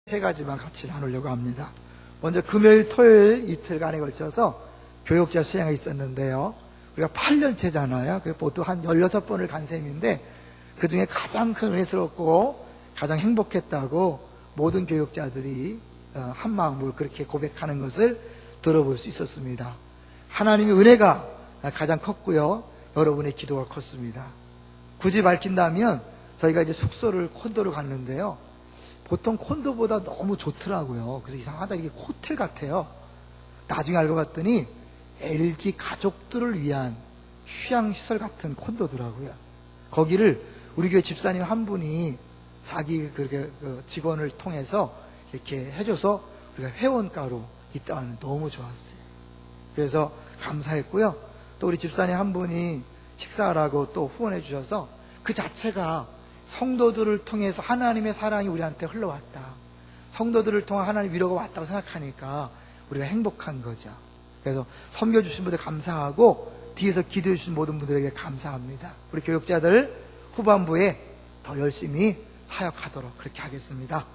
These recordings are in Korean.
세 가지만 같이 나누려고 합니다. 먼저 금요일, 토요일 이틀간에 걸쳐서 교육자 수양이 있었는데요. 우리가 8년째잖아요. 보통 한 16번을 간 셈인데 그 중에 가장 큰 은혜스럽고 가장 행복했다고 모든 교육자들이 한 마음으로 그렇게 고백하는 것을 들어볼 수 있었습니다. 하나님의 은혜가 가장 컸고요. 여러분의 기도가 컸습니다. 굳이 밝힌다면 저희가 이제 숙소를 콘도로 갔는데요. 보통 콘도보다 너무 좋더라고요. 그래서 이상하다, 이게 호텔 같아요. 나중에 알고 봤더니 LG 가족들을 위한 휴양시설 같은 콘도더라고요. 거기를 우리 교회 집사님 한 분이 자기 직원을 통해서 이렇게 해줘서 우리가 회원가로 있다 왔는데 너무 좋았어요. 그래서 감사했고요. 또 우리 집사님 한 분이 식사하라고 또 후원해 주셔서 그 자체가 성도들을 통해서 하나님의 사랑이 우리한테 흘러왔다. 성도들을 통해 하나님의 위로가 왔다고 생각하니까 우리가 행복한 거죠. 그래서 섬겨주신 분들 감사하고 뒤에서 기도해 주신 모든 분들에게 감사합니다. 우리 교육자들 후반부에 더 열심히 사역하도록 그렇게 하겠습니다.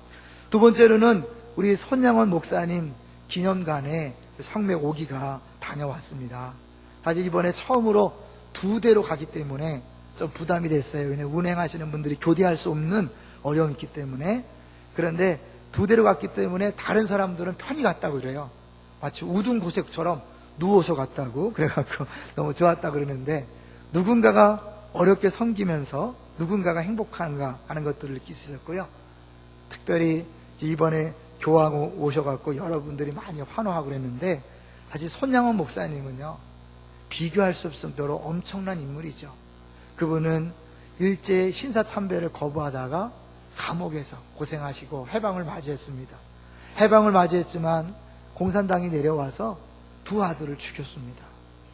두 번째로는 우리 손양원 목사님 기념관에 성mek 5기가 다녀왔습니다. 사실 이번에 처음으로 2대로 가기 때문에 좀 부담이 됐어요. 왜냐하면 운행하시는 분들이 교대할 수 없는 어려움이 있기 때문에. 그런데 2대로 갔기 때문에 다른 사람들은 편히 갔다고 그래요. 마치 우등고색처럼 누워서 갔다고 그래갖고 너무 좋았다고 그러는데, 누군가가 어렵게 섬기면서 누군가가 행복한가 하는 것들을 느낄 수 있었고요. 특별히 이번에 교황 오셔갖고 여러분들이 많이 환호하고 그랬는데, 사실 손양원 목사님은요 비교할 수 없을 정도로 엄청난 인물이죠. 그분은 일제 신사참배를 거부하다가 감옥에서 고생하시고 해방을 맞이했습니다. 해방을 맞이했지만 공산당이 내려와서 2 아들을 죽였습니다.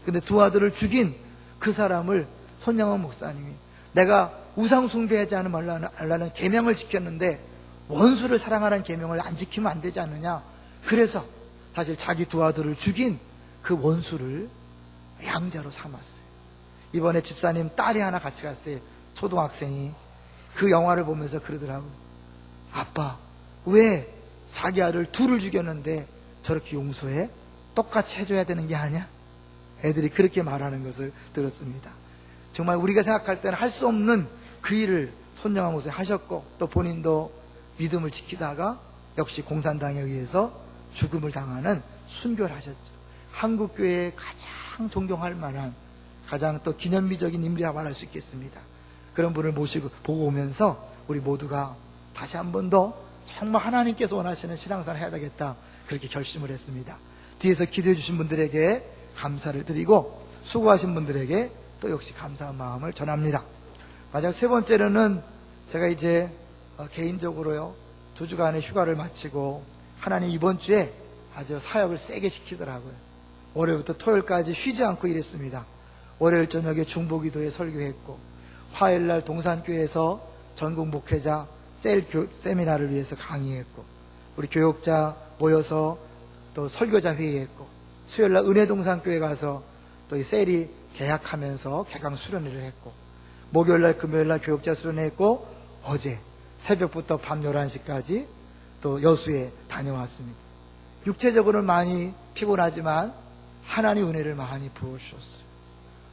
근데 2 아들을 죽인 그 사람을 손양원 목사님이, 내가 우상숭배하지 않으라는 계명을 지켰는데 원수를 사랑하라는 계명을 안 지키면 안 되지 않느냐. 그래서 사실 자기 2 아들을 죽인 그 원수를 양자로 삼았어요. 이번에 집사님 딸이 하나 같이 갔어요. 초등학생이. 그 영화를 보면서 그러더라고요. 아빠, 왜 자기 아들 2를 죽였는데 저렇게 용서해? 똑같이 해줘야 되는 게 아니야? 애들이 그렇게 말하는 것을 들었습니다. 정말 우리가 생각할 때는 할 수 없는 그 일을 손양원 목사님이 하셨고, 또 본인도 믿음을 지키다가 역시 공산당에 의해서 죽음을 당하는 순교를 하셨죠. 한국교회에 가장 존경할 만한, 가장 또 기념비적인 인물이라 말할 수 있겠습니다. 그런 분을 모시고 보고 오면서 우리 모두가 다시 한 번 더 정말 하나님께서 원하시는 신앙생활을 해야 되겠다, 그렇게 결심을 했습니다. 뒤에서 기도해 주신 분들에게 감사를 드리고 수고하신 분들에게 또 역시 감사한 마음을 전합니다. 마지막 3번째로는 제가 이제 개인적으로요 2주간의 휴가를 마치고 하나님 이번 주에 아주 사역을 세게 시키더라고요. 월요일부터 토요일까지 쉬지 않고 일했습니다. 월요일 저녁에 중보기도에 설교했고, 화요일날 동산교회에서 전국 목회자 세미나를 위해서 강의했고, 우리 교육자 모여서 또 설교자 회의했고, 수요일날 은혜동산교회 가서 또 이 셀이 개학하면서 개강 수련회를 했고, 목요일날 금요일날 교육자 수련회했고, 어제 새벽부터 밤 11시까지 또 여수에 다녀왔습니다. 육체적으로는 많이 피곤하지만 하나님 은혜를 많이 부어주셨어요.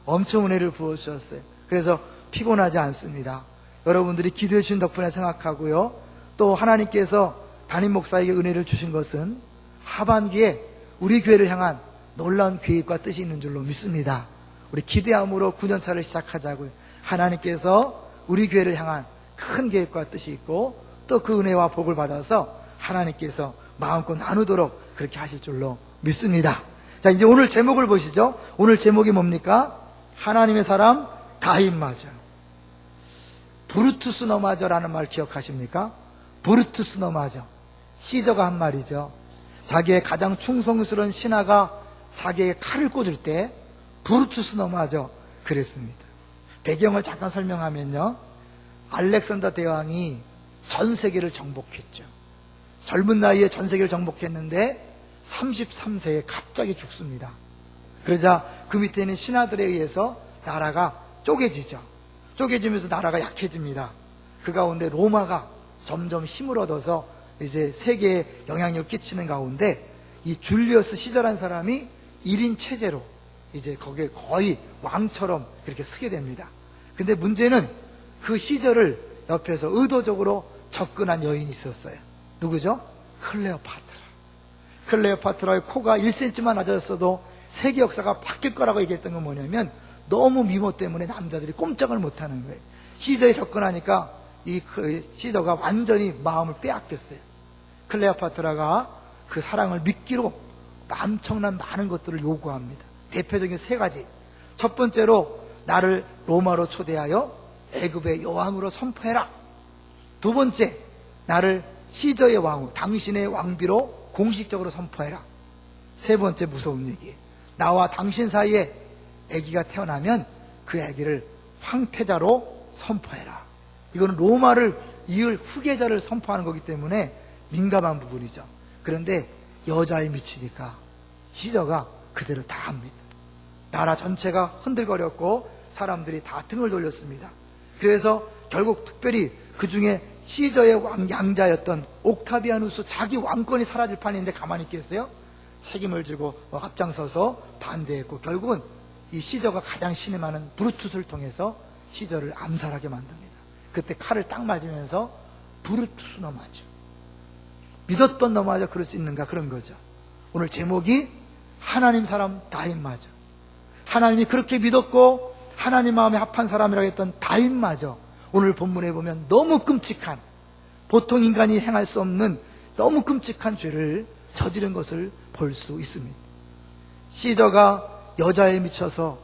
엄청 은혜를 부어주셨어요. 그래서 피곤하지 않습니다. 여러분들이 기도해 주신 덕분에 생각하고요, 또 하나님께서 담임 목사에게 은혜를 주신 것은 하반기에 우리 교회를 향한 놀라운 계획과 뜻이 있는 줄로 믿습니다. 우리 기대함으로 9년차를 시작하자고요. 하나님께서 우리 교회를 향한 큰 계획과 뜻이 있고, 또 그 은혜와 복을 받아서 하나님께서 마음껏 나누도록 그렇게 하실 줄로 믿습니다. 자, 이제 오늘 제목을 보시죠. 오늘 제목이 뭡니까? 하나님의 사람 다윗마저. 브루투스 너마저라는 말 기억하십니까? 브루투스 너마저. 시저가 한 말이죠. 자기의 가장 충성스러운 신하가 자기에게 칼을 꽂을 때 브루투스 너마저 그랬습니다. 배경을 잠깐 설명하면요, 알렉산더 대왕이 전 세계를 정복했죠. 젊은 나이에 전 세계를 정복했는데 33세에 갑자기 죽습니다. 그러자 그 밑에 있는 신하들에 의해서 나라가 쪼개지죠. 쪼개지면서 나라가 약해집니다. 그 가운데 로마가 점점 힘을 얻어서 이제 세계에 영향력을 끼치는 가운데 이 줄리어스 시저라는 사람이 1인 체제로 이제 거기에 거의 왕처럼 그렇게 쓰게 됩니다. 근데 문제는 그 시저를 옆에서 의도적으로 접근한 여인이 있었어요. 누구죠? 클레오파트라. 클레오파트라의 코가 1cm만 낮아졌어도 세계 역사가 바뀔 거라고 얘기했던 건 뭐냐면 너무 미모 때문에 남자들이 꼼짝을 못하는 거예요. 시저에 접근하니까 이 시저가 완전히 마음을 빼앗겼어요. 클레오파트라가 그 사랑을 믿기로 엄청난 많은 것들을 요구합니다. 대표적인 3가지. 첫 번째로 나를 로마로 초대하여 애굽의 여왕으로 선포해라. 두 번째, 나를 시저의 왕후, 당신의 왕비로 공식적으로 선포해라. 세 번째 무서운 얘기, 나와 당신 사이에 아기가 태어나면 그 아기를 황태자로 선포해라. 이거는 로마를 이을 후계자를 선포하는 거기 때문에 민감한 부분이죠. 그런데 여자에 미치니까 시저가 그대로 다 합니다. 나라 전체가 흔들거렸고 사람들이 다 등을 돌렸습니다. 그래서 결국 특별히 그 중에 시저의 양자였던 옥타비아누스 자기 왕권이 사라질 판인데 가만히 있겠어요? 책임을 지고 앞장서서 반대했고 결국은 이 시저가 가장 신임하는 브루투스를 통해서 시저를 암살하게 만듭니다. 그때 칼을 딱 맞으면서 브루투스 넘어져. 믿었던 넘어져 그럴 수 있는가 그런 거죠. 오늘 제목이 하나님 사람 다윗마저. 하나님이 그렇게 믿었고 하나님 마음에 합한 사람이라고 했던 다윗마저 오늘 본문에 보면 너무 끔찍한, 보통 인간이 행할 수 없는 너무 끔찍한 죄를 저지른 것을 볼 수 있습니다. 시저가 여자에 미쳐서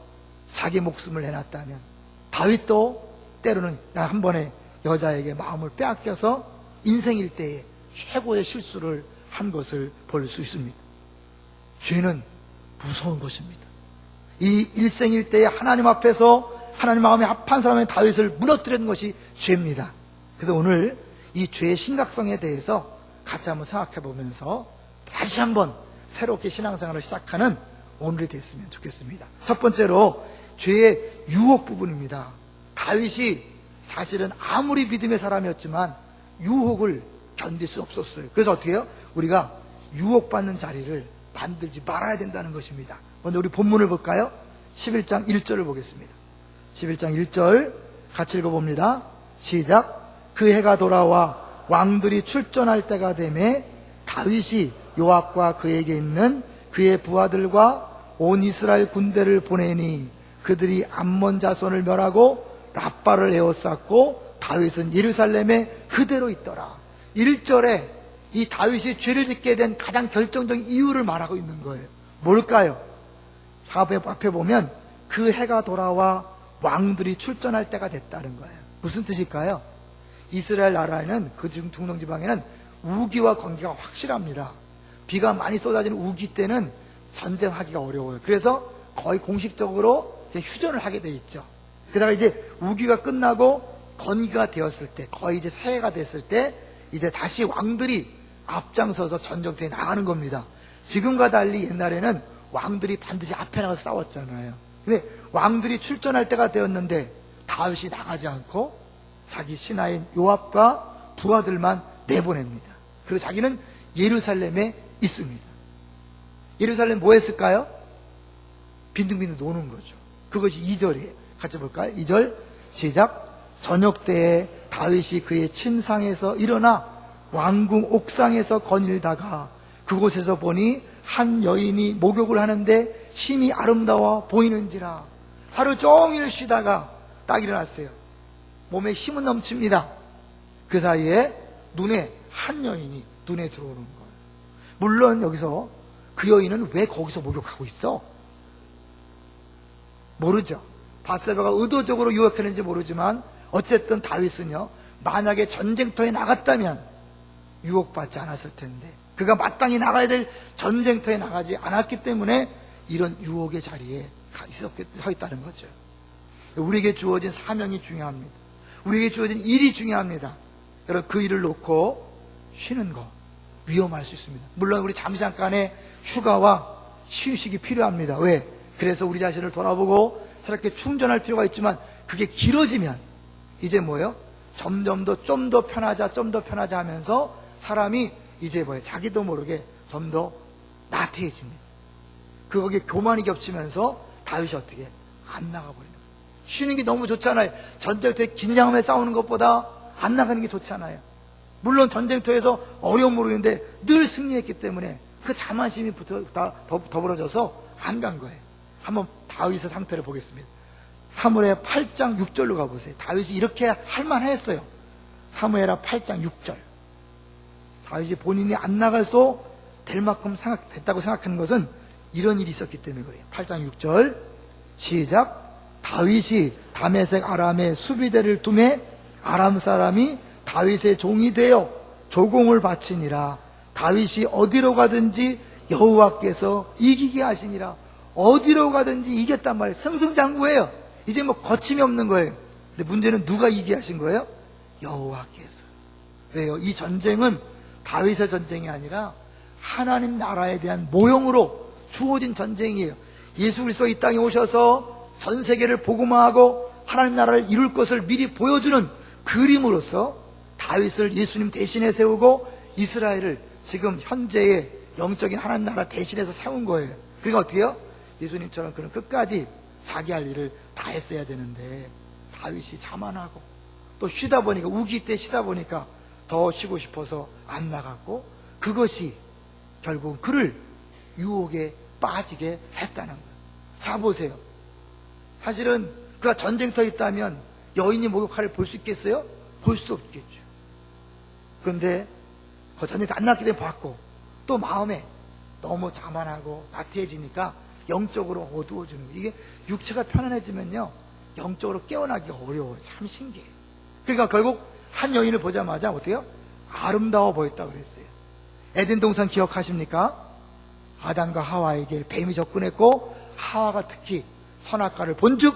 자기 목숨을 내놨다면 다윗도 때로는 한 번에 여자에게 마음을 빼앗겨서 인생 일대에 최고의 실수를 한 것을 볼 수 있습니다. 죄는 무서운 것입니다. 이 일생 일대에 하나님 앞에서 하나님 마음에 합한 사람의 다윗을 무너뜨리는 것이 죄입니다. 그래서 오늘 이 죄의 심각성에 대해서 같이 한번 생각해 보면서 다시 한번 새롭게 신앙생활을 시작하는 오늘이 됐으면 좋겠습니다. 첫 번째로 죄의 유혹 부분입니다. 다윗이 사실은 아무리 믿음의 사람이었지만 유혹을 견딜 수 없었어요. 그래서 어떻게 해요? 우리가 유혹받는 자리를 만들지 말아야 된다는 것입니다. 먼저 우리 본문을 볼까요? 11장 1절을 보겠습니다. 11장 1절 같이 읽어봅니다. 시작. 그 해가 돌아와 왕들이 출전할 때가 되매 다윗이 요압과 그에게 있는 그의 부하들과 온 이스라엘 군대를 보내니 그들이 암몬 자손을 멸하고 라빠를 에워쌌고 다윗은 예루살렘에 그대로 있더라. 1절에 이 다윗이 죄를 짓게 된 가장 결정적인 이유를 말하고 있는 거예요. 뭘까요? 앞에 보면 그 해가 돌아와 왕들이 출전할 때가 됐다는 거예요. 무슨 뜻일까요? 이스라엘 나라에는 그 중동 지방에는 우기와 건기가 확실합니다. 비가 많이 쏟아지는 우기 때는 전쟁하기가 어려워요. 그래서 거의 공식적으로 휴전을 하게 돼 있죠. 게다가 이제 우기가 끝나고 건기가 되었을 때, 거의 이제 새해가 됐을 때 이제 다시 왕들이 앞장서서 전쟁터에 나가는 겁니다. 지금과 달리 옛날에는 왕들이 반드시 앞에 나가서 싸웠잖아요. 근데 왕들이 출전할 때가 되었는데 다윗이 나가지 않고 자기 신하인 요압과 부하들만 내보냅니다. 그리고 자기는 예루살렘에 있습니다. 예루살렘 뭐 했을까요? 빈둥빈둥 노는 거죠. 그것이 2절이에요. 같이 볼까요? 2절 시작. 저녁 때에 다윗이 그의 침상에서 일어나 왕궁 옥상에서 거닐다가 그곳에서 보니 한 여인이 목욕을 하는데 심히 아름다워 보이는지라. 하루 종일 쉬다가 딱 일어났어요. 몸에 힘은 넘칩니다. 그 사이에 눈에 한 여인이 눈에 들어오는 거예요. 물론 여기서 그 여인은 왜 거기서 목욕하고 있어? 모르죠. 바세바가 의도적으로 유혹했는지 모르지만 어쨌든 다윗은요, 만약에 전쟁터에 나갔다면 유혹받지 않았을 텐데 그가 마땅히 나가야 될 전쟁터에 나가지 않았기 때문에 이런 유혹의 자리에 서 있다는 거죠. 우리에게 주어진 사명이 중요합니다. 우리에게 주어진 일이 중요합니다. 여러분, 그 일을 놓고 쉬는 거 위험할 수 있습니다. 물론 우리 잠시간의 휴가와 휴식이 필요합니다. 왜? 그래서 우리 자신을 돌아보고 새롭게 충전할 필요가 있지만 그게 길어지면 이제 뭐예요? 점점 더 좀 더 편하자 하면서 사람이 이제 자기도 모르게 좀 더 나태해집니다. 거기에 교만이 겹치면서 다윗이 어떻게 안 나가버리는 거예요. 쉬는 게 너무 좋잖아요. 전쟁터에 긴장하며 싸우는 것보다 안 나가는 게 좋잖아요. 물론 전쟁터에서 어려움 모르는데 늘 승리했기 때문에 그 자만심이 더불어져서 안 간 거예요. 한번 다윗의 상태를 보겠습니다. 사무엘하 8장 6절로 가보세요. 다윗이 이렇게 할만했어요. 사무엘하 8장 6절. 다윗이 본인이 안 나가도 될 만큼 됐다고 생각하는 것은 이런 일이 있었기 때문에 그래요. 8장 6절 시작. 다윗이 다메섹 아람의 수비대를 두매 아람 사람이 다윗의 종이 되어 조공을 바치니라. 다윗이 어디로 가든지 여호와께서 이기게 하시니라. 어디로 가든지 이겼단 말이에요. 승승장구예요. 이제 거침이 없는 거예요. 근데 문제는 누가 이기게 하신 거예요? 여호와께서. 왜요? 이 전쟁은 다윗의 전쟁이 아니라 하나님 나라에 대한 모형으로 주어진 전쟁이에요. 예수 그리스도 이 땅에 오셔서 전 세계를 복음화하고 하나님 나라를 이룰 것을 미리 보여주는 그림으로서 다윗을 예수님 대신에 세우고 이스라엘을 지금 현재의 영적인 하나님 나라 대신해서 세운 거예요. 그러니까 어떻게 해요? 예수님처럼 그런 끝까지 자기 할 일을 다 했어야 되는데 다윗이 자만하고 또 쉬다 보니까 우기 때 쉬다 보니까 더 쉬고 싶어서 안 나갔고 그것이 결국 그를 유혹에 빠지게 했다는 거예요. 자 보세요. 사실은 그가 전쟁터에 있다면 여인이 목욕할을 볼 수 있겠어요? 볼 수 없겠죠. 그런데 그 전쟁터 안 났기 때문에 봤고 또 마음에 너무 자만하고 나태해지니까 영적으로 어두워지는 거예요. 이게 육체가 편안해지면요 영적으로 깨어나기가 어려워요. 참 신기해요. 그러니까 결국 한 여인을 보자마자 어때요? 아름다워 보였다고 그랬어요. 에덴 동산 기억하십니까? 아담과 하와에게 뱀이 접근했고 하와가 특히 선악과를 본즉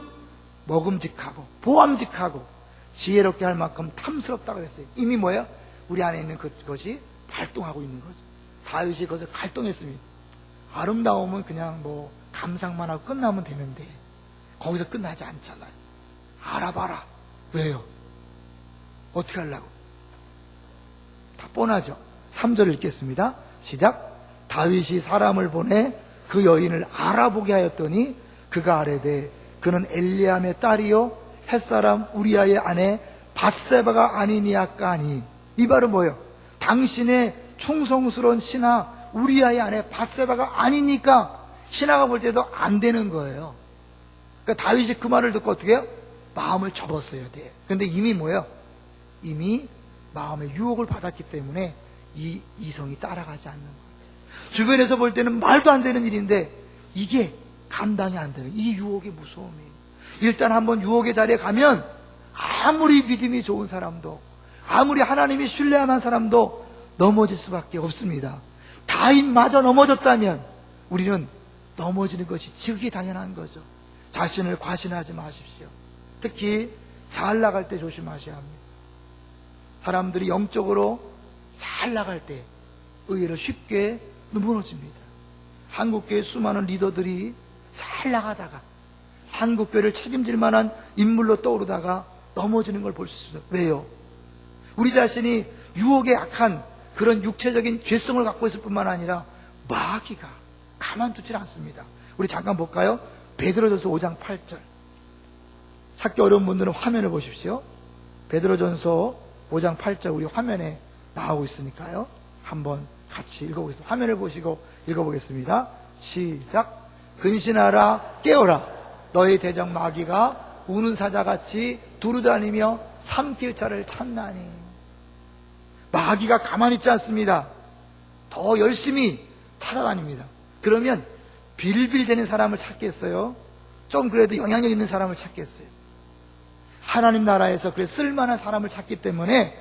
먹음직하고 보암직하고 지혜롭게 할 만큼 탐스럽다고 그랬어요. 이미 뭐예요? 우리 안에 있는 그것이 발동하고 있는 거죠. 다윗이 그것을 발동했습니다. 아름다움은 그냥 감상만 하고 끝나면 되는데 거기서 끝나지 않잖아요. 알아봐라. 왜요? 어떻게 하려고? 다 뻔하죠. 3절 읽겠습니다. 시작. 다윗이 사람을 보내 그 여인을 알아보게 하였더니 그가 아뢰되 그는 엘리암의 딸이요 햇사람 우리아의 아내 밧세바가 아니니아까 하니. 이 말은 뭐예요? 당신의 충성스러운 신하 우리아의 아내 밧세바가 아니니까 신하가 볼 때도 안 되는 거예요. 그러니까 다윗이 그 말을 듣고 어떻게 해요? 마음을 접었어야 돼. 근데 이미 뭐예요? 이미 마음의 유혹을 받았기 때문에 이 이성이 따라가지 않는 거예요. 주변에서 볼 때는 말도 안 되는 일인데 이게 감당이 안 되는 이 유혹의 무서움이에요. 일단 한번 유혹의 자리에 가면 아무리 믿음이 좋은 사람도 아무리 하나님이 신뢰할 만한 사람도 넘어질 수밖에 없습니다. 다윗마저 넘어졌다면 우리는 넘어지는 것이 지극히 당연한 거죠. 자신을 과신하지 마십시오. 특히 잘 나갈 때 조심하셔야 합니다. 사람들이 영적으로 잘 나갈 때 의외로 쉽게 무너집니다. 한국교회 수많은 리더들이 잘 나가다가 한국교회를 책임질 만한 인물로 떠오르다가 넘어지는 걸 볼 수 있어요. 왜요? 우리 자신이 유혹에 약한 그런 육체적인 죄성을 갖고 있을 뿐만 아니라 마귀가 가만두질 않습니다. 우리 잠깐 볼까요? 베드로전서 5장 8절. 찾기 어려운 분들은 화면을 보십시오. 베드로전서 5장 8절 우리 화면에 나오고 있으니까요. 한번 같이 읽어보겠습니다. 화면을 보시고 읽어보겠습니다. 시작. 근신하라 깨어라 너희 대적 마귀가 우는 사자같이 두루다니며 삼킬 자를 찾나니. 마귀가 가만히 있지 않습니다. 더 열심히 찾아다닙니다. 그러면 빌빌대는 사람을 찾겠어요? 좀 그래도 영향력 있는 사람을 찾겠어요? 하나님 나라에서 그래 쓸만한 사람을 찾기 때문에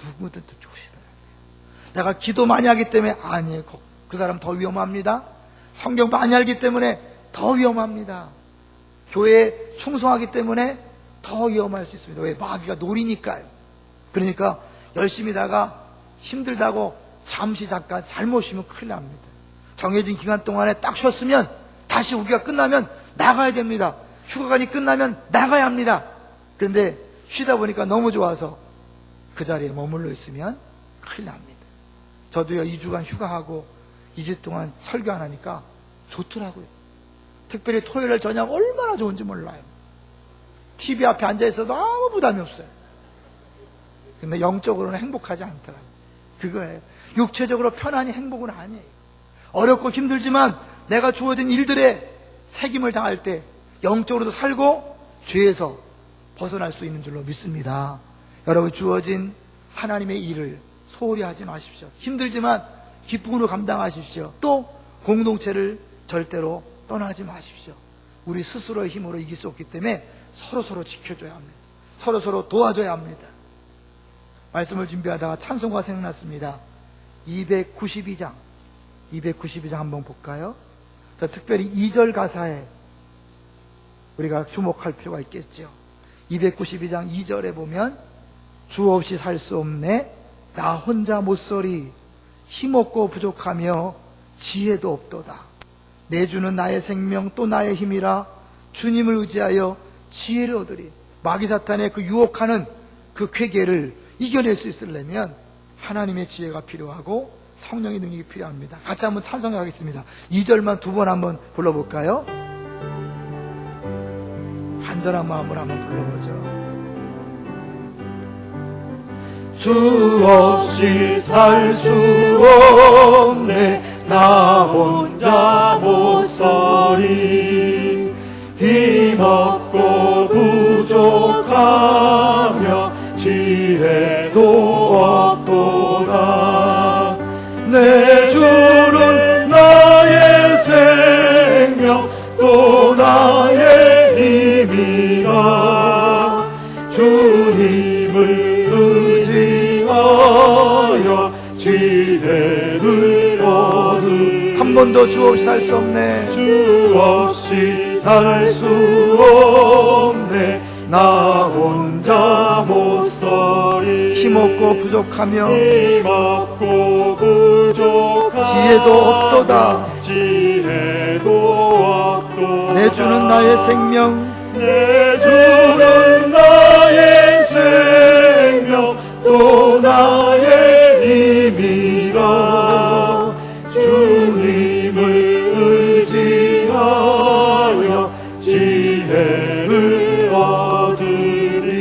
누구든 조심해야 돼요. 내가 기도 많이 하기 때문에 아니에요. 그 사람 더 위험합니다. 성경 많이 알기 때문에 더 위험합니다. 교회에 충성하기 때문에 더 위험할 수 있습니다. 왜? 마귀가 노리니까요. 그러니까 열심히 다가 힘들다고 잠시 잠깐 잘못 쉬면 큰일 납니다. 정해진 기간 동안에 딱 쉬었으면 다시 우기가 끝나면 나가야 됩니다. 휴가간이 끝나면 나가야 합니다. 그런데 쉬다 보니까 너무 좋아서 그 자리에 머물러 있으면 큰일 납니다. 저도요 2주간 휴가하고 2주 동안 설교 안 하니까 좋더라고요. 특별히 토요일 저녁 얼마나 좋은지 몰라요. TV 앞에 앉아있어도 아무 부담이 없어요. 근데 영적으로는 행복하지 않더라고요. 그거예요. 육체적으로 편안히 행복은 아니에요. 어렵고 힘들지만 내가 주어진 일들에 책임을 다할 때 영적으로도 살고 죄에서 벗어날 수 있는 줄로 믿습니다. 여러분, 주어진 하나님의 일을 소홀히 하지 마십시오. 힘들지만 기쁨으로 감당하십시오. 또 공동체를 절대로 떠나지 마십시오. 우리 스스로의 힘으로 이길 수 없기 때문에 서로서로 지켜줘야 합니다. 서로서로 도와줘야 합니다. 말씀을 준비하다가 찬송가 생각났습니다. 292장 한번 볼까요? 자, 특별히 2절 가사에 우리가 주목할 필요가 있겠죠. 292장 2절에 보면 주 없이 살 수 없네, 나 혼자 못서리, 힘없고 부족하며 지혜도 없도다. 내 주는 나의 생명 또 나의 힘이라, 주님을 의지하여 지혜를 얻으리. 마귀사탄의 그 유혹하는 그 쾌계를 이겨낼 수 있으려면 하나님의 지혜가 필요하고 성령의 능력이 필요합니다. 같이 한번 찬송하겠습니다. 2절만 두 번 한번 불러볼까요? 간절한 마음으로 한번 불러보죠. 주 없이 살 수 없네, 나 혼자 못서리. 힘없고 부족하며 지혜도 없도다. 내 주는 나의 생명 또 나의 힘이라, 주님을 의지하여 지혜를 얻으리. 한 번도 주 없이 살 수 없네, 주 없이 살 수 없네, 나 혼자 못서리. 힘없고 부족하며 힘없고 부족하며 지혜도 없도다. 지혜도 없도다. 내 주는 나의 생명 내 주는 나의 생명 또 나의 힘이라, 주님을 의지하여 지혜를 얻으리.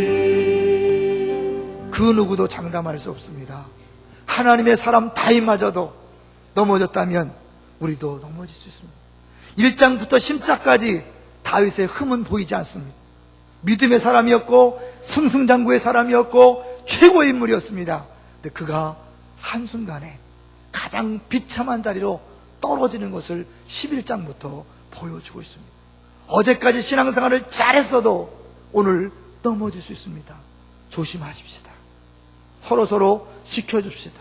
그 누구도 장담할 수 없습니다. 하나님의 사람 다윗마저도 넘어졌다면 우리도 넘어질 수 있습니다. 1장부터 10장까지 다윗의 흠은 보이지 않습니다. 믿음의 사람이었고 승승장구의 사람이었고 최고의 인물이었습니다. 근데 그가 한순간에 가장 비참한 자리로 떨어지는 것을 11장부터 보여주고 있습니다. 어제까지 신앙생활을 잘했어도 오늘 넘어질 수 있습니다. 조심하십시다. 서로서로 지켜줍시다.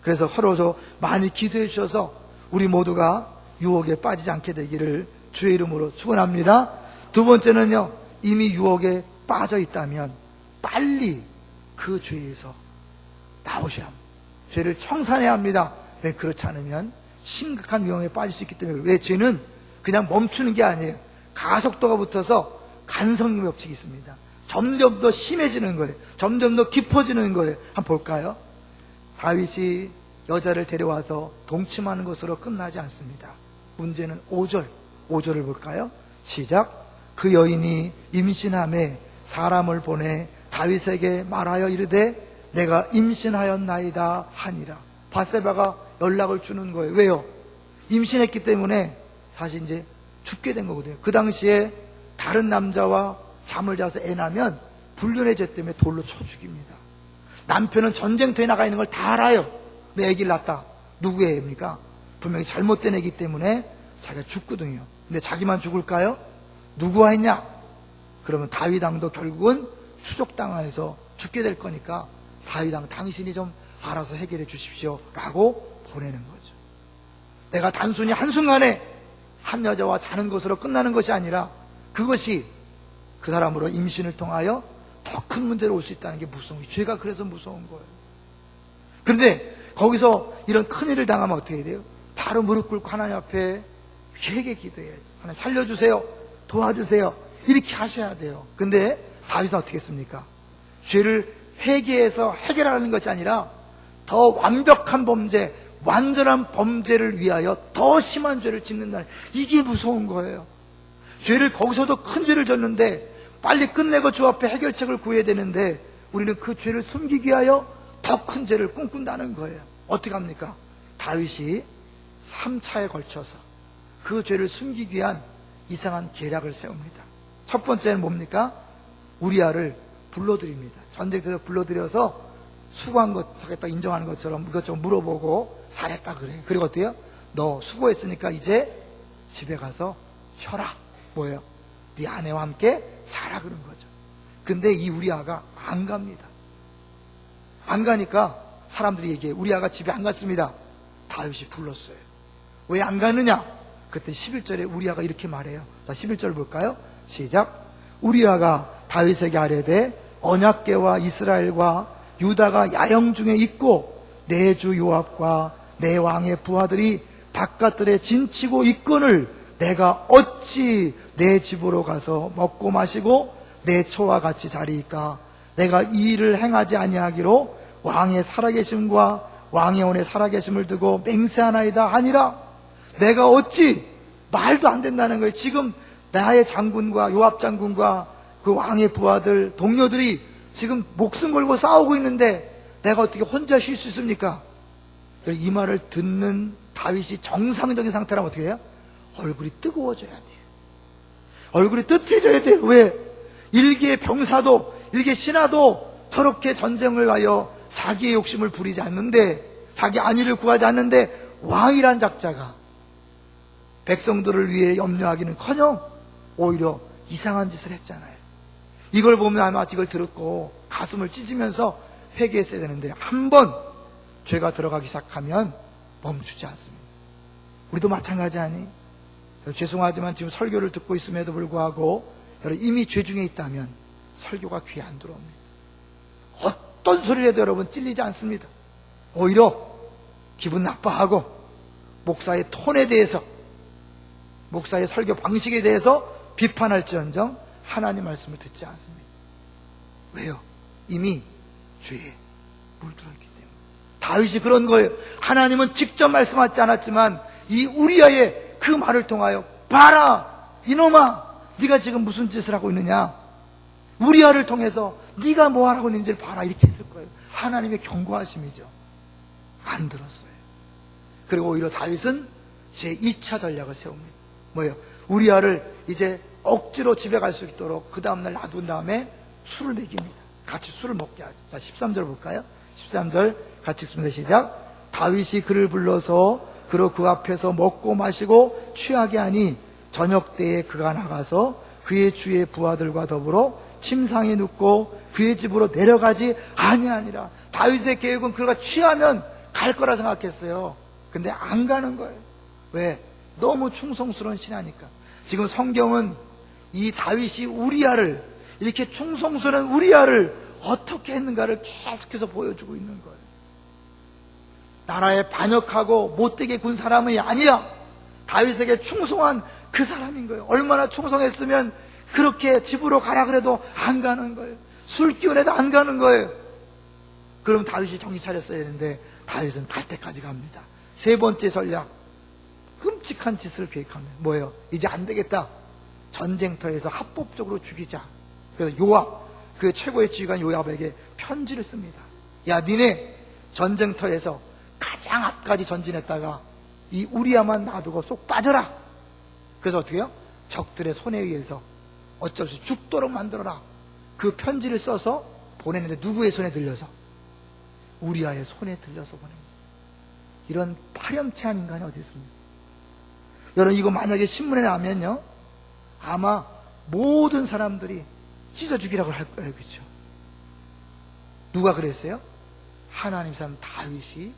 그래서 서로 많이 기도해 주셔서 우리 모두가 유혹에 빠지지 않게 되기를 주의 이름으로 축원합니다. 두 번째는요, 이미 유혹에 빠져 있다면 빨리 그 죄에서 나오셔야 합니다. 죄를 청산해야 합니다. 왜? 그렇지 않으면 심각한 위험에 빠질 수 있기 때문에. 왜? 죄는 그냥 멈추는 게 아니에요. 가속도가 붙어서 간성의 법칙이 있습니다. 점점 더 심해지는 거예요. 점점 더 깊어지는 거예요. 한번 볼까요? 다윗이 여자를 데려와서 동침하는 것으로 끝나지 않습니다. 문제는 5절을 볼까요? 시작. 그 여인이 임신함에 사람을 보내 다윗에게 말하여 이르되 내가 임신하였나이다 하니라. 밧세바가 연락을 주는 거예요. 왜요? 임신했기 때문에 사실 이제 죽게 된 거거든요. 그 당시에 다른 남자와 잠을 자서 애 낳으면 불륜의 죄 때문에 돌로 쳐 죽입니다. 남편은 전쟁터에 나가 있는 걸 다 알아요. 내 애기를 낳았다. 누구의 애입니까? 분명히 잘못된 애기 때문에 자기가 죽거든요. 근데 자기만 죽을까요? 누구와 했냐? 그러면 다윗 왕도 결국은 추적당해서 죽게 될 거니까 다윗 왕 당신이 좀 알아서 해결해 주십시오 라고 보내는 거죠. 내가 단순히 한순간에 한 여자와 자는 것으로 끝나는 것이 아니라 그것이 그 사람으로 임신을 통하여 더 큰 문제로 올 수 있다는 게 무서운 거예요. 죄가 그래서 무서운 거예요. 그런데 거기서 이런 큰일을 당하면 어떻게 해야 돼요? 바로 무릎 꿇고 하나님 앞에 회개 기도해야지. 하나님 살려주세요, 도와주세요, 이렇게 하셔야 돼요. 근데 다윗은 어떻게 했습니까? 죄를 회개해서 해결하는 것이 아니라 더 완벽한 범죄, 완전한 범죄를 위하여 더 심한 죄를 짓는다는, 이게 무서운 거예요. 죄를, 거기서도 큰 죄를 졌는데 빨리 끝내고 주 앞에 해결책을 구해야 되는데 우리는 그 죄를 숨기기 위하여 더 큰 죄를 꿈꾼다는 거예요. 어떻게 합니까? 다윗이 3차에 걸쳐서 그 죄를 숨기기 위한 이상한 계략을 세웁니다. 첫 번째는 뭡니까? 우리아를 불러드립니다. 전쟁터에서 불러들여서 수고한 것, 딱 인정하는 것처럼 이것저것 물어보고 잘했다 그래. 그리고 어때요? 너 수고했으니까 이제 집에 가서 쉬어라. 뭐예요? 네 아내와 함께 자라 그런 거죠. 근데 이 우리아가 안 갑니다. 안 가니까 사람들이 얘기해. 우리아가 집에 안 갔습니다. 다윗이 불렀어요. 왜 안 가느냐? 그때 11절에 우리아가 이렇게 말해요. 자, 11절 볼까요? 시작. 우리아가 다윗에게 아뢰되 언약궤와 이스라엘과 유다가 야영 중에 있고 내 주 요압과 내 왕의 부하들이 바깥들에 진치고 있거늘 내가 어찌 내 집으로 가서 먹고 마시고 내 처와 같이 자리이까? 내가 이 일을 행하지 아니하기로 왕의 살아계심과 왕의 온의 살아계심을 두고 맹세하나이다 하니라. 내가 어찌, 말도 안 된다는 거예요. 지금 나의 장군과 요압 장군과 그 왕의 부하들, 동료들이 지금 목숨 걸고 싸우고 있는데 내가 어떻게 혼자 쉴 수 있습니까? 이 말을 듣는 다윗이 정상적인 상태라면 어떻게 해요? 얼굴이 뜨거워져야 돼요. 얼굴이 뜨뜻해져야 돼요. 왜? 일개 병사도, 일개 신하도 저렇게 전쟁을 하여 자기의 욕심을 부리지 않는데, 자기 안위를 구하지 않는데 왕이란 작자가 백성들을 위해 염려하기는커녕 오히려 이상한 짓을 했잖아요. 이걸 보면 아마 이걸 들었고 가슴을 찢으면서 회개했어야 되는데 한번 죄가 들어가기 시작하면 멈추지 않습니다. 우리도 마찬가지 아니? 죄송하지만 지금 설교를 듣고 있음에도 불구하고 여러분 이미 죄 중에 있다면 설교가 귀에 안 들어옵니다. 어떤 소리를 해도 여러분 찔리지 않습니다. 오히려 기분 나빠하고 목사의 톤에 대해서, 목사의 설교 방식에 대해서 비판할지언정 하나님 말씀을 듣지 않습니다. 왜요? 이미 죄에 물들었기 때문에. 다윗이 그런 거예요. 하나님은 직접 말씀하지 않았지만 이 우리아의 그 말을 통하여 봐라 이놈아 네가 지금 무슨 짓을 하고 있느냐, 우리아를 통해서 네가 뭐 하고 있는지를 봐라, 이렇게 했을 거예요. 하나님의 경고하심이죠. 안 들었어요. 그리고 오히려 다윗은 제2차 전략을 세웁니다. 뭐예요? 우리아를 이제 억지로 집에 갈 수 있도록 그 다음날 놔둔 다음에 술을 먹입니다. 같이 술을 먹게 하죠. 자, 13절 볼까요? 13절 같이 읽습니다. 시작. 다윗이 그를 불러서 그로 그 앞에서 먹고 마시고 취하게 하니 저녁 때에 그가 나가서 그의 주의 부하들과 더불어 침상에 눕고 그의 집으로 내려가지 아니하니라. 다윗의 계획은 그가 취하면 갈 거라 생각했어요. 근데 안 가는 거예요. 왜? 너무 충성스러운 신하니까. 지금 성경은 이 다윗이 우리아를, 이렇게 충성스러운 우리아를 어떻게 했는가를 계속해서 보여주고 있는 거예요. 나라에 반역하고 못되게 군 사람이 아니야. 다윗에게 충성한 그 사람인 거예요. 얼마나 충성했으면 그렇게 집으로 가라 그래도 안 가는 거예요. 술 기운에도 안 가는 거예요. 그럼 다윗이 정신 차렸어야 되는데 다윗은 갈 때까지 갑니다. 세 번째 전략, 끔찍한 짓을 계획합니다. 뭐예요? 이제 안 되겠다. 전쟁터에서 합법적으로 죽이자. 그래서 요압, 그 최고의 지휘관 요압에게 편지를 씁니다. 야, 니네 전쟁터에서 가장 앞까지 전진했다가 이 우리아만 놔두고 쏙 빠져라. 그래서 어떻게 해요? 적들의 손에 의해서 어쩔 수 없이 죽도록 만들어라. 그 편지를 써서 보냈는데 누구의 손에 들려서? 우리아의 손에 들려서 보냅니다. 이런 파렴치한 인간이 어디 있습니까? 여러분, 이거 만약에 신문에 나면요, 아마 모든 사람들이 찢어 죽이라고 할 거예요. 그렇죠? 누가 그랬어요? 하나님 사람 다윗이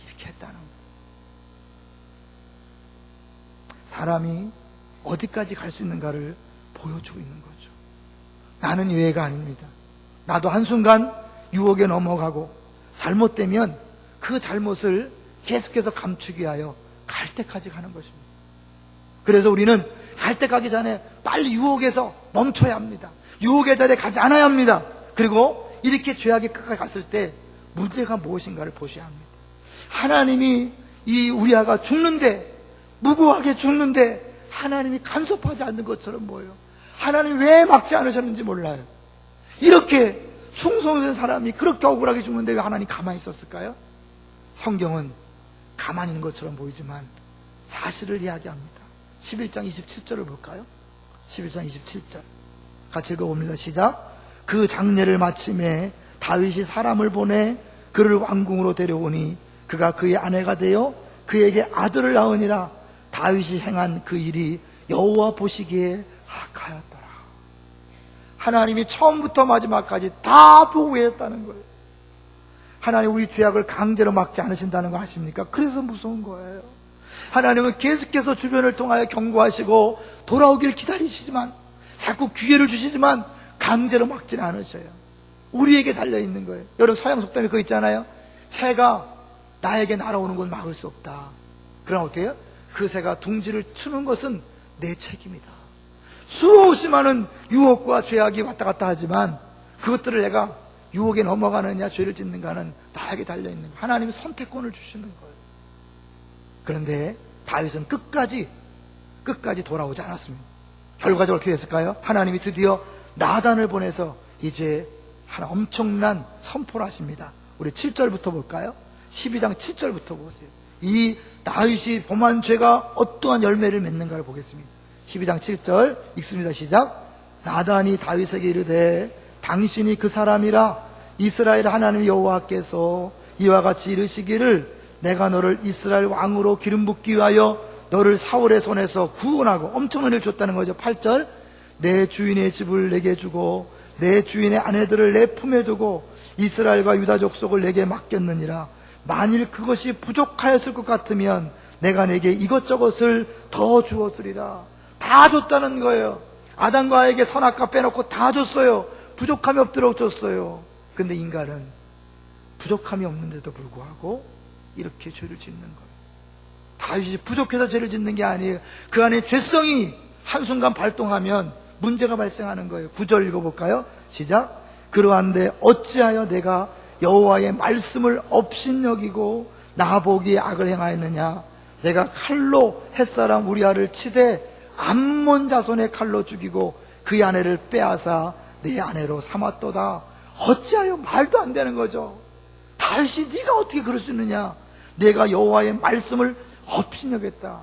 이렇게 했다는 거예요. 사람이 어디까지 갈 수 있는가를 보여주고 있는 거죠. 나는 예외가 아닙니다. 나도 한순간 유혹에 넘어가고 잘못되면 그 잘못을 계속해서 감추기 위하여 갈 때까지 가는 것입니다. 그래서 우리는 갈 때 가기 전에 빨리 유혹에서 멈춰야 합니다. 유혹의 자리에 가지 않아야 합니다. 그리고 이렇게 죄악의 끝까지 갔을 때 문제가 무엇인가를 보셔야 합니다. 하나님이 이 우리아가 죽는데, 무고하게 죽는데 하나님이 간섭하지 않는 것처럼 보여요. 하나님 왜 막지 않으셨는지 몰라요. 이렇게 충성된 사람이 그렇게 억울하게 죽는데 왜 하나님 가만히 있었을까요? 성경은 가만히 있는 것처럼 보이지만 사실을 이야기합니다. 11장 27절을 볼까요? 11장 27절 같이 읽어봅니다. 시작. 그 장례를 마침에 다윗이 사람을 보내 그를 왕궁으로 데려오니 그가 그의 아내가 되어 그에게 아들을 낳으니라. 다윗이 행한 그 일이 여호와 보시기에 악하였더라. 하나님이 처음부터 마지막까지 다 보호했다는 거예요. 하나님 우리 죄악을 강제로 막지 않으신다는 거 아십니까? 그래서 무서운 거예요. 하나님은 계속해서 주변을 통하여 경고하시고 돌아오길 기다리시지만, 자꾸 기회를 주시지만 강제로 막지는 않으셔요. 우리에게 달려있는 거예요. 여러분 서양 속담에 그거 있잖아요. 새가 나에게 날아오는 건 막을 수 없다. 그럼 어떻게 해요? 그 새가 둥지를 트는 것은 내 책임이다. 수없이 많은 유혹과 죄악이 왔다 갔다 하지만 그것들을 내가 유혹에 넘어가느냐 죄를 짓는가는 나에게 달려있는 거예요. 하나님이 선택권을 주시는 거예요. 그런데 다윗은 끝까지 돌아오지 않았습니다. 결과적으로 어떻게 됐을까요? 하나님이 드디어 나단을 보내서 이제 하나 엄청난 선포를 하십니다. 우리 7절부터 볼까요? 12장 7절부터 보세요. 이 다윗이 범한 죄가 어떠한 열매를 맺는가를 보겠습니다. 12장 7절 읽습니다. 시작. 나단이 다윗에게 이르되 당신이 그 사람이라 이스라엘 하나님 여호와께서 이와 같이 이르시기를 내가 너를 이스라엘 왕으로 기름 붓기 위하여 너를 사울의 손에서 구원하고, 엄청난 일을 줬다는 거죠. 8절 내 주인의 집을 내게 주고 내 주인의 아내들을 내 품에 두고 이스라엘과 유다 족속을 내게 맡겼느니라. 만일 그것이 부족하였을 것 같으면 내가 내게 이것저것을 더 주었으리라. 다 줬다는 거예요. 아담과 하에게 선악과 빼놓고 다 줬어요. 부족함이 없도록 줬어요. 근데 인간은 부족함이 없는데도 불구하고 이렇게 죄를 짓는 거예요. 다윗이 부족해서 죄를 짓는 게 아니에요. 그 안에 죄성이 한순간 발동하면 문제가 발생하는 거예요. 9절 읽어볼까요? 시작. 그러한데 어찌하여 내가 여호와의 말씀을 업신여기고 나보기에 악을 행하였느냐. 내가 칼로 햇사람 우리아를 치되 암몬 자손의 칼로 죽이고 그의 아내를 빼앗아 내 아내로 삼았도다. 어찌하여, 말도 안 되는 거죠. 다윗이 네가 어떻게 그럴 수 있느냐. 내가 여호와의 말씀을 업신여겼다.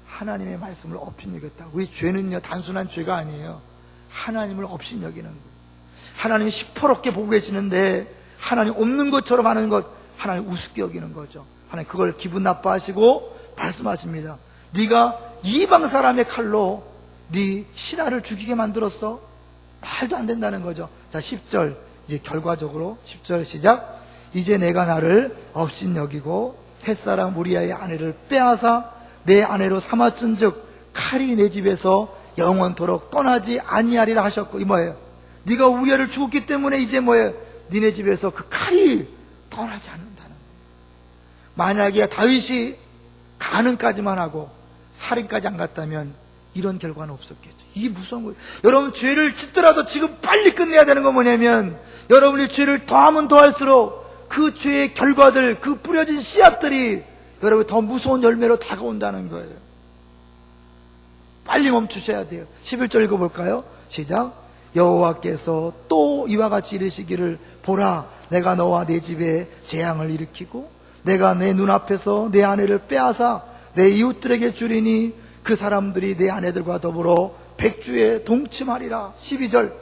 하나님의 말씀을 업신여겼다. 우리 죄는요 단순한 죄가 아니에요. 하나님을 업신여기는 거예요. 하나님이 시퍼렇게 보고 계시는데 하나님 없는 것처럼 하는 것, 하나님 우습게 여기는 거죠. 하나님 그걸 기분 나빠하시고 말씀하십니다. 네가 이방 사람의 칼로 네 신하를 죽이게 만들었어? 말도 안 된다는 거죠. 자 10절 이제 결과적으로 10절 시작. 이제 내가 나를 업신여기고 햇사람 우리아의 아내를 빼앗아 내 아내로 삼았은즉 칼이 내 집에서 영원토록 떠나지 아니하리라 하셨고, 이 뭐예요? 네가 우리아를 죽었기 때문에 이제 뭐예요? 니네 집에서 그 칼이 떠나지 않는다는 거예요. 만약에 다윗이 간음까지만 하고 살인까지 안 갔다면 이런 결과는 없었겠죠. 이게 무서운 거예요. 여러분 죄를 짓더라도 지금 빨리 끝내야 되는 건 뭐냐면, 여러분이 죄를 더하면 더할수록 그 죄의 결과들, 그 뿌려진 씨앗들이 여러분 더 무서운 열매로 다가온다는 거예요. 빨리 멈추셔야 돼요. 11절 읽어볼까요? 시작. 여호와께서 또 이와 같이 이르시기를 보라, 내가 너와 내 집에 재앙을 일으키고 내가 내 눈앞에서 내 아내를 빼앗아 내 이웃들에게 주리니 그 사람들이 내 아내들과 더불어 백주에 동침하리라. 12절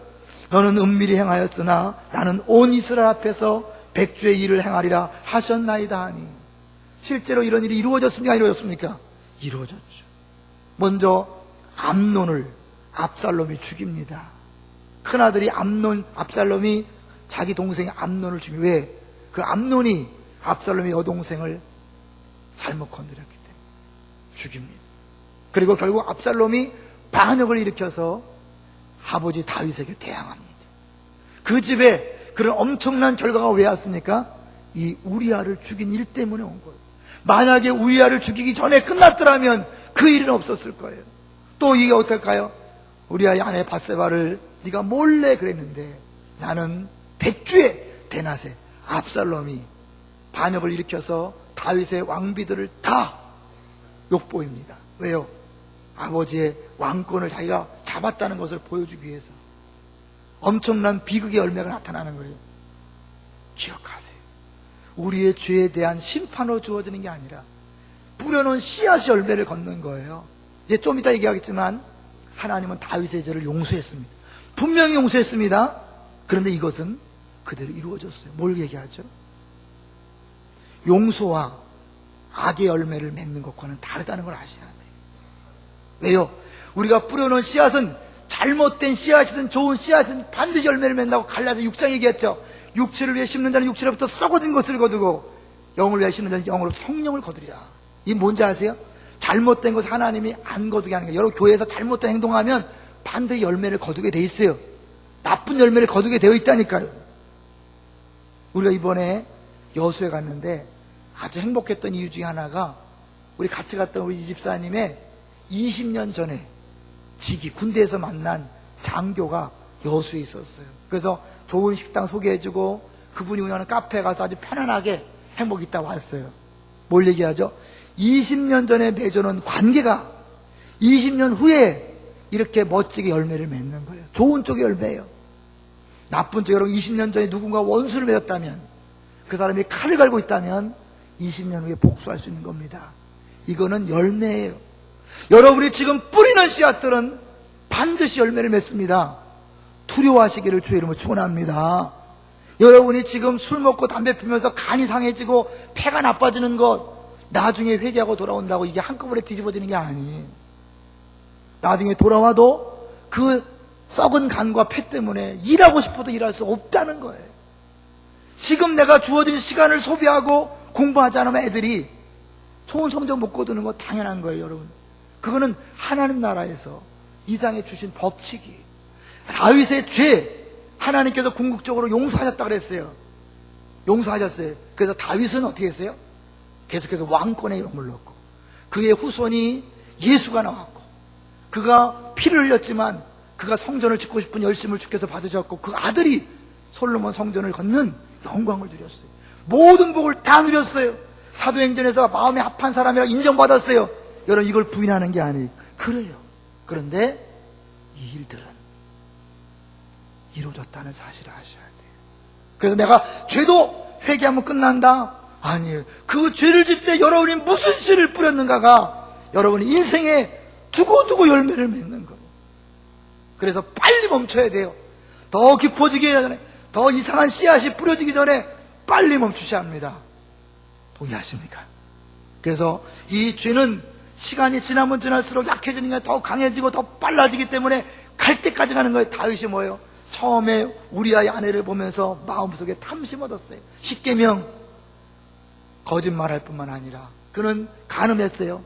너는 은밀히 행하였으나 나는 온 이스라엘 앞에서 백주의 일을 행하리라 하셨나이다 하니. 실제로 이런 일이 이루어졌습니까? 안 이루어졌습니까? 이루어졌죠. 먼저 암논을 압살롬이 죽입니다. 큰아들이 압살롬이 자기 동생 암논을 죽입니다. 왜? 그 암논이 압살롬의 여동생을 잘못 건드렸기 때문에 죽입니다. 그리고 결국 압살롬이 반역을 일으켜서 아버지 다윗에게 대항합니다. 그 집에 그런 엄청난 결과가 왜 왔습니까? 이 우리아를 죽인 일 때문에 온 거예요. 만약에 우리아를 죽이기 전에 끝났더라면 그 일은 없었을 거예요. 또 이게 어떨까요? 우리아의 아내 밧세바를 네가 몰래 그랬는데 나는 백주의 대낮에 압살롬이 반역을 일으켜서 다윗의 왕비들을 다 욕보입니다. 왜요? 아버지의 왕권을 자기가 잡았다는 것을 보여주기 위해서. 엄청난 비극의 열매가 나타나는 거예요. 기억하세요. 우리의 죄에 대한 심판으로 주어지는 게 아니라 뿌려놓은 씨앗이 열매를 걷는 거예요. 이제 좀 이따 얘기하겠지만 하나님은 다윗의 죄를 용서했습니다. 분명히 용서했습니다. 그런데 이것은 그대로 이루어졌어요. 뭘 얘기하죠? 용서와 악의 열매를 맺는 것과는 다르다는 걸 아셔야 돼요. 왜요? 우리가 뿌려놓은 씨앗은 잘못된 씨앗이든 좋은 씨앗은 반드시 열매를 맺는다고 갈라디아 6장 얘기했죠. 육체를 위해 심는 자는 육체로부터 썩어진 것을 거두고 영을 위해 심는 자는 영으로 성령을 거두리라. 이 뭔지 아세요? 잘못된 것을 하나님이 안 거두게 하는 거예요. 여러분 교회에서 잘못된 행동하면 반드시 열매를 거두게 돼 있어요. 나쁜 열매를 거두게 되어 있다니까요. 우리가 이번에 여수에 갔는데 아주 행복했던 이유 중에 하나가 우리 같이 갔던 우리 집사님의 20년 전에 직위 군대에서 만난 장교가 여수에 있었어요. 그래서 좋은 식당 소개해주고 그분이 운영하는 카페에 가서 아주 편안하게 행복 있다 왔어요. 뭘 얘기하죠? 20년 전에 맺어놓은 관계가 20년 후에 이렇게 멋지게 열매를 맺는 거예요. 좋은 쪽의 열매예요. 나쁜 쪽, 여러분 20년 전에 누군가 원수를 맺었다면 그 사람이 칼을 갈고 있다면 20년 후에 복수할 수 있는 겁니다. 이거는 열매예요. 여러분이 지금 뿌리는 씨앗들은 반드시 열매를 맺습니다. 두려워하시기를 주의 이름으로 축원합니다. 여러분이 지금 술 먹고 담배 피면서 간이 상해지고 폐가 나빠지는 것 나중에 회개하고 돌아온다고 이게 한꺼번에 뒤집어지는 게 아니에요. 나중에 돌아와도 그 썩은 간과 폐 때문에 일하고 싶어도 일할 수 없다는 거예요. 지금 내가 주어진 시간을 소비하고 공부하지 않으면 애들이 좋은 성적 못 거두는 거 당연한 거예요, 여러분. 그거는 하나님 나라에서 이상해 주신 법칙이. 다윗의 죄 하나님께서 궁극적으로 용서하셨다고 그랬어요. 용서하셨어요. 그래서 다윗은 어떻게 했어요? 계속해서 왕권에 이름을 넣고 그의 후손이 예수가 나왔고 그가 피를 흘렸지만 그가 성전을 짓고 싶은 열심을 주께서 받으셨고 그 아들이 솔로몬 성전을 걷는 영광을 누렸어요. 모든 복을 다 누렸어요. 사도행전에서 마음에 합한 사람이라 인정받았어요. 여러분 이걸 부인하는 게 아니에요. 그래요. 그런데 이 일들은 이루어졌다는 사실을 아셔야 돼요. 그래서 내가 죄도 회개하면 끝난다? 아니에요. 그 죄를 짓 때 여러분이 무슨 씨를 뿌렸는가가 여러분이 인생에 두고두고 열매를 맺는 거예요. 그래서 빨리 멈춰야 돼요. 더 깊어지기 전에, 더 이상한 씨앗이 뿌려지기 전에 빨리 멈추셔야 합니다. 동의하십니까? 그래서 이 죄는 시간이 지나면 지날수록 약해지는 게 더 강해지고 더 빨라지기 때문에 갈 때까지 가는 거예요. 다윗이 뭐예요? 처음에 우리아의 아내를 보면서 마음속에 탐심 얻었어요. 십계명 거짓말할 뿐만 아니라 그는 간음했어요.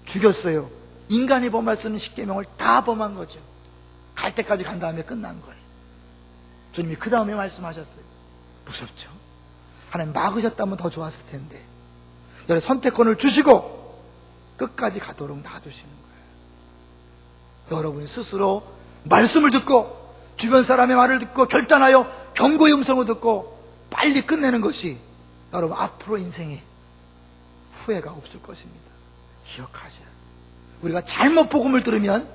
죽였어요. 인간이 범할 수 있는 십계명을 다 범한 거죠. 갈 때까지 간 다음에 끝난 거예요. 주님이 그 다음에 말씀하셨어요. 무섭죠? 하나님 막으셨다면 더 좋았을 텐데 여러분 선택권을 주시고 끝까지 가도록 놔두시는 거예요. 여러분 스스로 말씀을 듣고 주변 사람의 말을 듣고 결단하여 경고의 음성을 듣고 빨리 끝내는 것이 여러분 앞으로 인생에 후회가 없을 것입니다. 기억하셔야 돼요. 우리가 잘못 복음을 들으면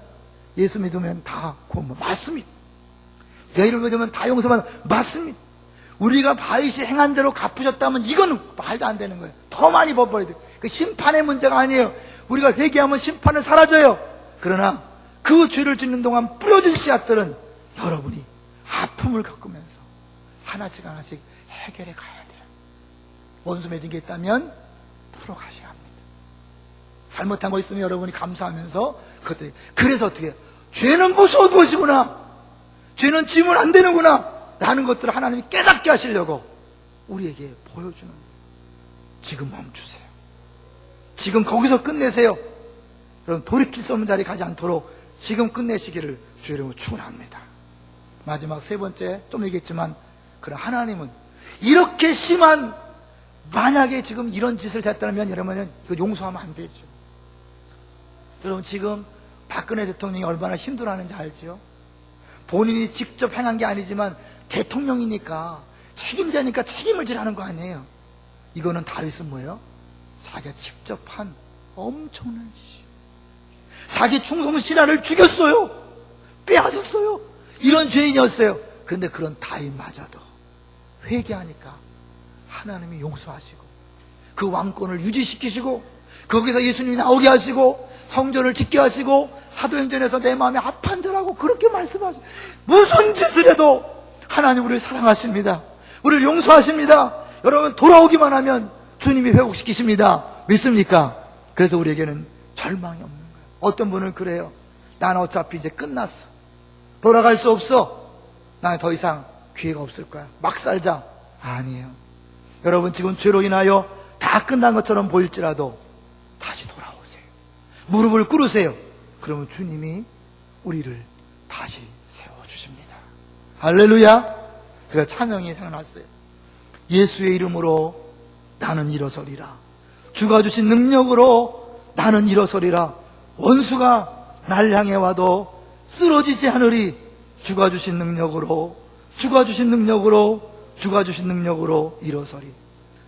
예수 믿으면 다 구원 맞습니다. 내 이름 믿으면 다 용서만 맞습니다. 우리가 바윗이 행한 대로 갚으셨다면 이건 말도 안 되는 거예요. 더 많이 벌어야 돼요. 그 심판의 문제가 아니에요. 우리가 회개하면 심판은 사라져요. 그러나 그 죄를 짓는 동안 뿌려진 씨앗들은 여러분이 아픔을 겪으면서 하나씩 하나씩 해결해 가야 돼요. 원수 맺은 게 있다면 풀어가셔야 합니다. 잘못한 거 있으면 여러분이 감사하면서 그것들 그래서 어떻게 해요? 죄는 무서운 것이구나. 죄는 지면 안 되는구나. 라는 것들을 하나님이 깨닫게 하시려고 우리에게 보여주는 거예요. 지금 멈추세요. 지금 거기서 끝내세요. 여러분 돌이킬 수 없는 자리에 가지 않도록 지금 끝내시기를 주의 이름으로 축원합니다. 마지막 세 번째 좀 얘기했지만 그럼 하나님은 이렇게 심한 만약에 지금 이런 짓을 했다면 여러분은 이거 용서하면 안 되죠. 여러분 지금 박근혜 대통령이 얼마나 힘들어하는지 알죠? 본인이 직접 행한 게 아니지만 대통령이니까 책임자니까 책임을 지라는 거 아니에요. 이거는 다윗은 뭐예요? 자기가 직접 한 엄청난 짓이에요. 자기 충성 신하를 죽였어요. 빼앗았어요. 이런 죄인이었어요. 그런데 그런 다윗마저도 회개하니까 하나님이 용서하시고 그 왕권을 유지시키시고 거기서 예수님이 나오게 하시고 성전을 짓게 하시고 사도행전에서 내 마음에 합한 자라고 그렇게 말씀하시고, 무슨 짓을 해도 하나님 우리를 사랑하십니다. 우리를 용서하십니다. 여러분, 돌아오기만 하면 주님이 회복시키십니다. 믿습니까? 그래서 우리에게는 절망이 없는 거예요. 어떤 분은 그래요. 나는 어차피 이제 끝났어. 돌아갈 수 없어. 나는 더 이상 기회가 없을 거야. 막 살자. 아니에요. 여러분, 지금 죄로 인하여 다 끝난 것처럼 보일지라도 다시 돌아오세요. 무릎을 꿇으세요. 그러면 주님이 우리를 다시 세워주십니다. 할렐루야. 그가 찬양이 생각났어요. 예수의 이름으로 나는 일어서리라. 주가 주신 능력으로 나는 일어서리라. 원수가 날 향해 와도 쓰러지지 않으리. 주가 주신 능력으로, 주가 주신 능력으로, 주가 주신 능력으로 일어서리.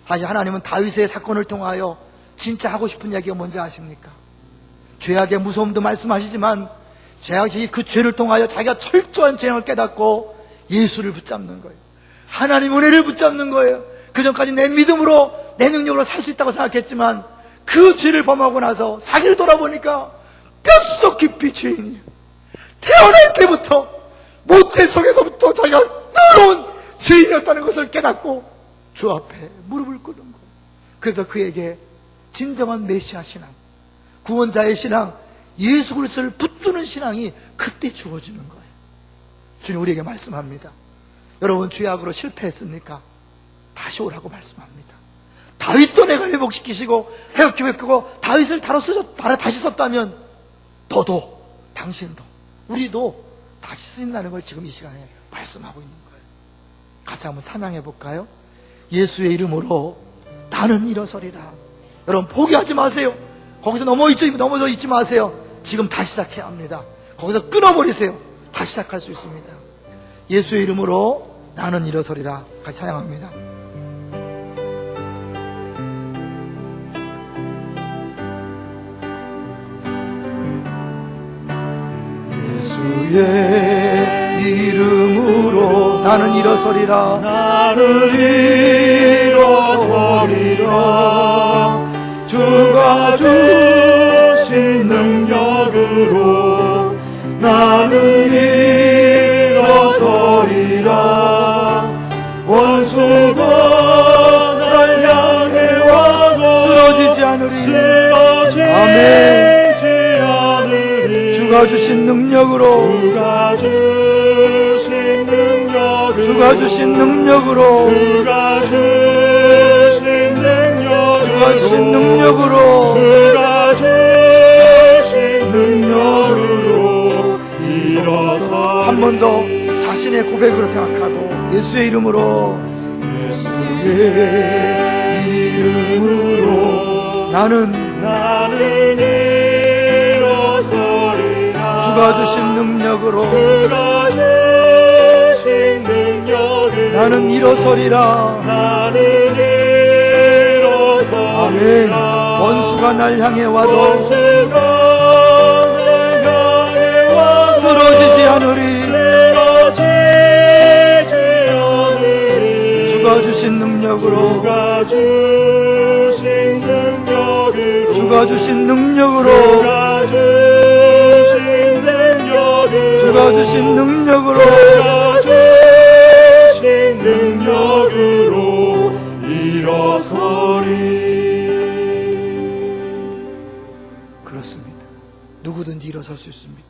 다시 하나님은 다윗의 사건을 통하여 진짜 하고 싶은 이야기가 뭔지 아십니까? 죄악의 무서움도 말씀하시지만 죄악이 그 죄를 통하여 자기가 철저한 죄악을 깨닫고 예수를 붙잡는 거예요. 하나님 은혜를 붙잡는 거예요. 그전까지 내 믿음으로 내 능력으로 살 수 있다고 생각했지만 그 죄를 범하고 나서 자기를 돌아보니까 뼛속 깊이 죄인이에요. 태어날 때부터 모태 속에서부터 자기가 더러운 죄인이었다는 것을 깨닫고 주 앞에 무릎을 꿇는 거예요. 그래서 그에게 진정한 메시아 신앙, 구원자의 신앙, 예수 그리스도를 붙드는 신앙이 그때 주어지는 거예요. 주님 우리에게 말씀합니다. 여러분, 죄악으로 실패했습니까? 다시 오라고 말씀합니다. 다윗도 내가 회복시키시고 회복시키고 다윗을 다시 썼다면 너도, 당신도, 우리도 다시 쓰인다는 걸 지금 이 시간에 말씀하고 있는 거예요. 같이 한번 찬양해 볼까요? 예수의 이름으로 나는 일어서리라. 여러분, 포기하지 마세요. 거기서 넘어져 있지 마세요. 지금 다시 시작해야 합니다. 거기서 끊어버리세요. 다시 시작할 수 있습니다. 예수의 이름으로 나는 일어서리라. 같이 찬양합니다. 예수의 이름으로 나는 일어서리라. 나는 일어서리라. 주가 주신 능력으로 나는 일어서리라. 원수가 날 향해 와도 쓰러지지 않으리. 아멘. 주가 주신 능력으로, 주가 주신 능력으로, 주가 주신 능력으로, 주가 주신 능력으로, 주가 주신 능력으로, 주가 주신 능력으로 일어서 한 번 더 자신의 고백으로 생각하고 예수의 이름으로, 예수의 이름으로 나는 일어서리라. 주가 주신 능력으로 주가 주신 능력으로 나는 일어서리라. 나는 일어서리라. 아멘. 원수가 날 향해 와도 원수가 날 향해 와도 쓰러지지 않으리. 주가 주신 능력으로, 주가 주신 능력으로, 주가 주신 능력으로, 주가 주신 능력으로, 주가 주신 능력으로, 주가 주신 능력으로 일어서리. 그렇습니다. 누구든지 일어설 수 있습니다.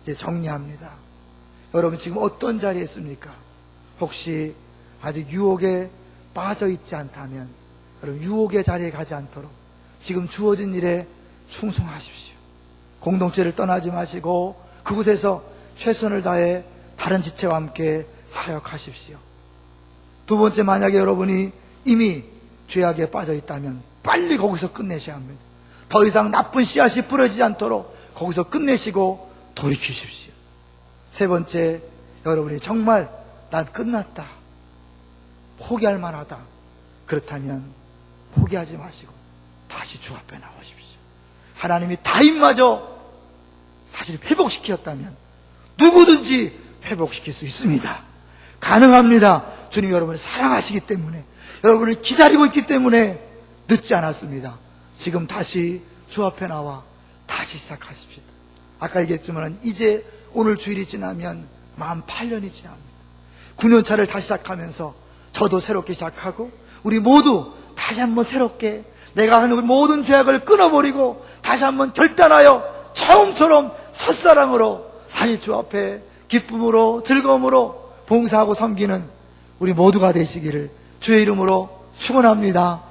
이제 정리합니다. 여러분, 지금 어떤 자리에 있습니까? 혹시 아직 유혹에 빠져 있지 않다면 여러분, 유혹의 자리에 가지 않도록 지금 주어진 일에 충성하십시오. 공동체를 떠나지 마시고 그곳에서 최선을 다해 다른 지체와 함께 사역하십시오. 두 번째, 만약에 여러분이 이미 죄악에 빠져 있다면 빨리 거기서 끝내셔야 합니다. 더 이상 나쁜 씨앗이 뿌려지지 않도록 거기서 끝내시고 돌이키십시오. 세 번째, 여러분이 정말 난 끝났다, 포기할 만하다. 그렇다면 포기하지 마시고 다시 주 앞에 나오십시오. 하나님이 다윗마저 사실 회복시켰다면 누구든지 회복시킬 수 있습니다. 가능합니다. 주님 여러분을 사랑하시기 때문에, 여러분을 기다리고 있기 때문에 늦지 않았습니다. 지금 다시 주 앞에 나와 다시 시작하십시다. 아까 얘기했지만 이제 오늘 주일이 지나면 만 8년이 지납니다. 9년차를 다시 시작하면서 저도 새롭게 시작하고 우리 모두 다시 한번 새롭게 내가 하는 모든 죄악을 끊어버리고 다시 한번 결단하여 처음처럼 첫사랑으로 다시 주 앞에 기쁨으로 즐거움으로 봉사하고 섬기는 우리 모두가 되시기를 주의 이름으로 축원합니다.